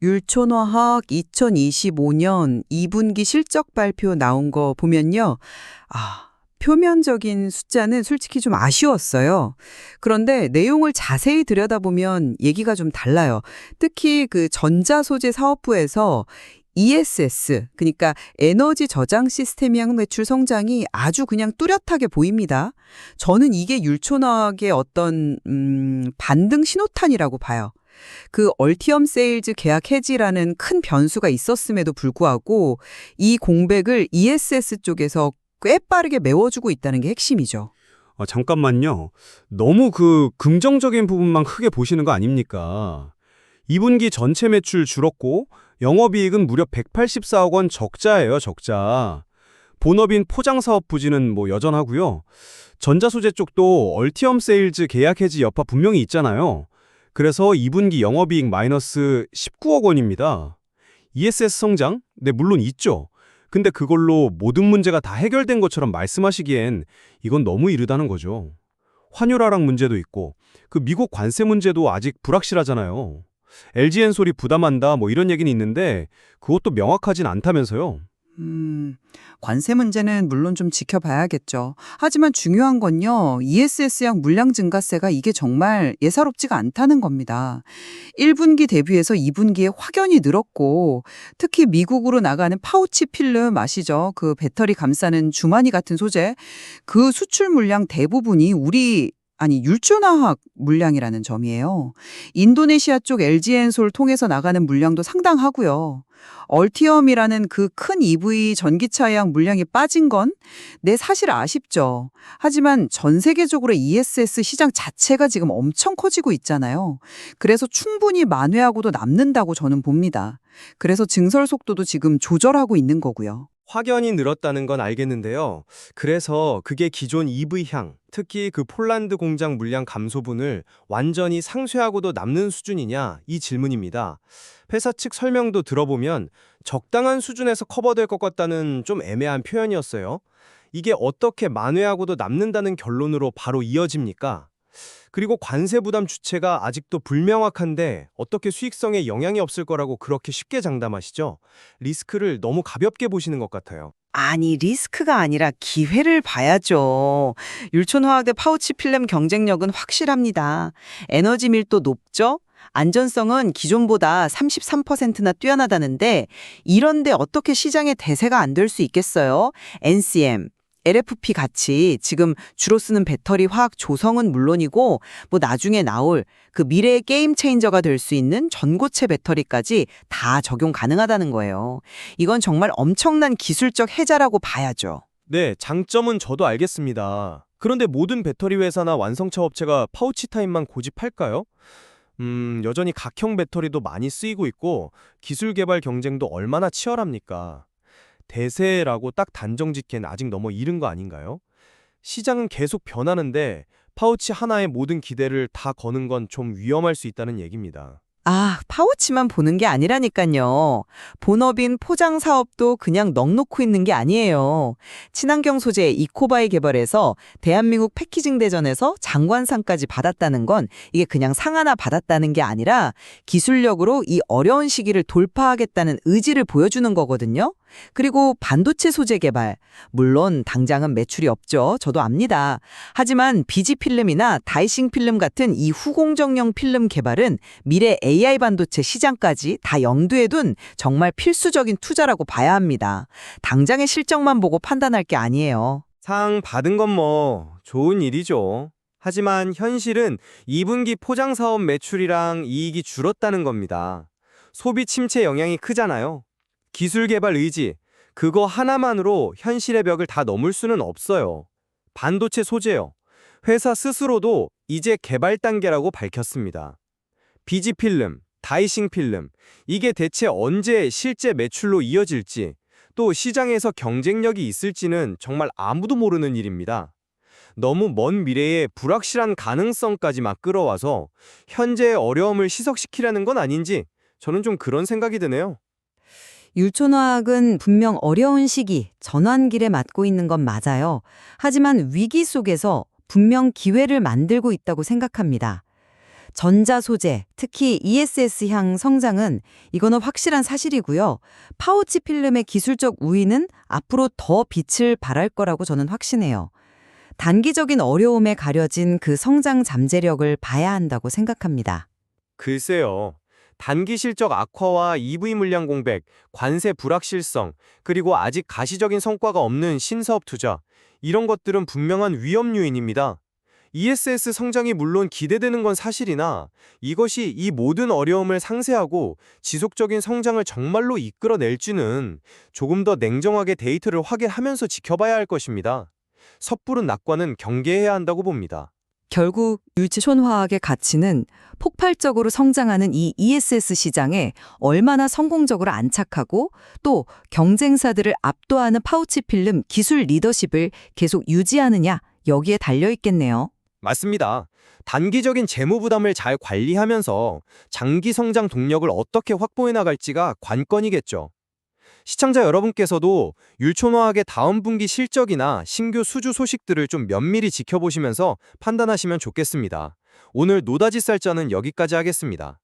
율촌화학 2025년 2분기 실적 발표 나온 거 보면요. 표면적인 숫자는 솔직히 좀 아쉬웠어요. 그런데 내용을 자세히 들여다보면 얘기가 좀 달라요. 특히 그 전자소재 사업부에서 ESS, 그러니까 에너지 저장 시스템형 매출 성장이 아주 그냥 뚜렷하게 보입니다. 저는 이게 율촌화학의 어떤 반등 신호탄이라고 봐요. 그 얼티엄 세일즈 계약 해지라는 큰 변수가 있었음에도 불구하고 이 공백을 ESS 쪽에서 꽤 빠르게 메워주고 있다는 게 핵심이죠. 잠깐만요. 너무 그 긍정적인 부분만 크게 보시는 거 아닙니까? 2분기 전체 매출 줄었고 영업이익은 무려 184억 원 적자예요, 적자. 본업인 포장사업 부지는 여전하고요. 전자소재 쪽도 얼티엄 세일즈 계약 해지 여파 분명히 있잖아요. 그래서 2분기 영업이익 마이너스 19억 원입니다. ESS 성장? 네, 물론 있죠. 근데 그걸로 모든 문제가 다 해결된 것처럼 말씀하시기엔 이건 너무 이르다는 거죠. 환율 하락 문제도 있고 그 미국 관세 문제도 아직 불확실하잖아요. LG엔솔이 부담한다 이런 얘기는 있는데 그것도 명확하진 않다면서요. 관세 문제는 물론 좀 지켜봐야겠죠. 하지만 중요한 건요, ESS형 물량 증가세가 이게 정말 예사롭지가 않다는 겁니다. 1분기 대비해서 2분기에 확연히 늘었고, 특히 미국으로 나가는 파우치 필름 아시죠? 그 배터리 감싸는 주머니 같은 소재, 그 수출 물량 대부분이 율촌화학 물량이라는 점이에요. 인도네시아 쪽 LG엔솔 통해서 나가는 물량도 상당하고요. 얼티엄이라는 그 큰 EV 전기차량 물량이 빠진 건 사실 아쉽죠. 하지만 전 세계적으로 ESS 시장 자체가 지금 엄청 커지고 있잖아요. 그래서 충분히 만회하고도 남는다고 저는 봅니다. 그래서 증설 속도도 지금 조절하고 있는 거고요. 확연히 늘었다는 건 알겠는데요. 그래서 그게 기존 EV향, 특히 그 폴란드 공장 물량 감소분을 완전히 상쇄하고도 남는 수준이냐 이 질문입니다. 회사 측 설명도 들어보면 적당한 수준에서 커버될 것 같다는 좀 애매한 표현이었어요. 이게 어떻게 만회하고도 남는다는 결론으로 바로 이어집니까? 그리고 관세 부담 주체가 아직도 불명확한데 어떻게 수익성에 영향이 없을 거라고 그렇게 쉽게 장담하시죠? 리스크를 너무 가볍게 보시는 것 같아요. 아니, 리스크가 아니라 기회를 봐야죠. 율촌화학대 파우치 필름 경쟁력은 확실합니다. 에너지 밀도 높죠? 안전성은 기존보다 33%나 뛰어나다는데 이런데 어떻게 시장에 대세가 안 될 수 있겠어요? NCM, LFP 같이 지금 주로 쓰는 배터리 화학 조성은 물론이고 나중에 나올 그 미래의 게임 체인저가 될 수 있는 전고체 배터리까지 다 적용 가능하다는 거예요. 이건 정말 엄청난 기술적 혜자라고 봐야죠. 네, 장점은 저도 알겠습니다. 그런데 모든 배터리 회사나 완성차 업체가 파우치 타입만 고집할까요? 여전히 각형 배터리도 많이 쓰이고 있고 기술 개발 경쟁도 얼마나 치열합니까? 대세라고 딱 단정 짓기엔 아직 너무 이른 거 아닌가요? 시장은 계속 변하는데 파우치 하나에 모든 기대를 다 거는 건 좀 위험할 수 있다는 얘기입니다. 파우치만 보는 게 아니라니까요. 본업인 포장 사업도 그냥 넋놓고 있는 게 아니에요. 친환경 소재 이코바이 개발해서 대한민국 패키징 대전에서 장관상까지 받았다는 건 이게 그냥 상 하나 받았다는 게 아니라 기술력으로 이 어려운 시기를 돌파하겠다는 의지를 보여주는 거거든요. 그리고 반도체 소재 개발. 물론 당장은 매출이 없죠. 저도 압니다. 하지만 비지 필름이나 다이싱 필름 같은 이 후공정용 필름 개발은 미래 AI 반도체 시장까지 다 염두에 둔 정말 필수적인 투자라고 봐야 합니다. 당장의 실적만 보고 판단할 게 아니에요. 상 받은 건 좋은 일이죠. 하지만 현실은 2분기 포장 사업 매출이랑 이익이 줄었다는 겁니다. 소비 침체 영향이 크잖아요. 기술 개발 의지, 그거 하나만으로 현실의 벽을 다 넘을 수는 없어요. 반도체 소재요. 회사 스스로도 이제 개발 단계라고 밝혔습니다. 비지 필름, 다이싱 필름, 이게 대체 언제 실제 매출로 이어질지, 또 시장에서 경쟁력이 있을지는 정말 아무도 모르는 일입니다. 너무 먼 미래에 불확실한 가능성까지 막 끌어와서 현재의 어려움을 희석시키려는 건 아닌지 저는 좀 그런 생각이 드네요. 율촌화학은 분명 어려운 시기, 전환기를 맞고 있는 건 맞아요. 하지만 위기 속에서 분명 기회를 만들고 있다고 생각합니다. 전자소재, 특히 ESS향 성장은 이거는 확실한 사실이고요. 파우치 필름의 기술적 우위는 앞으로 더 빛을 발할 거라고 저는 확신해요. 단기적인 어려움에 가려진 그 성장 잠재력을 봐야 한다고 생각합니다. 글쎄요. 단기 실적 악화와 EV 물량 공백, 관세 불확실성, 그리고 아직 가시적인 성과가 없는 신사업 투자, 이런 것들은 분명한 위험 요인입니다. ESS 성장이 물론 기대되는 건 사실이나 이것이 이 모든 어려움을 상쇄하고 지속적인 성장을 정말로 이끌어낼지는 조금 더 냉정하게 데이터를 확인하면서 지켜봐야 할 것입니다. 섣부른 낙관은 경계해야 한다고 봅니다. 결국 유치촌화학의 가치는 폭발적으로 성장하는 이 ESS 시장에 얼마나 성공적으로 안착하고 또 경쟁사들을 압도하는 파우치 필름 기술 리더십을 계속 유지하느냐 여기에 달려 있겠네요. 맞습니다. 단기적인 재무 부담을 잘 관리하면서 장기 성장 동력을 어떻게 확보해 나갈지가 관건이겠죠. 시청자 여러분께서도 율촌화학의 다음 분기 실적이나 신규 수주 소식들을 좀 면밀히 지켜보시면서 판단하시면 좋겠습니다. 오늘 노다지 쌀자는 여기까지 하겠습니다.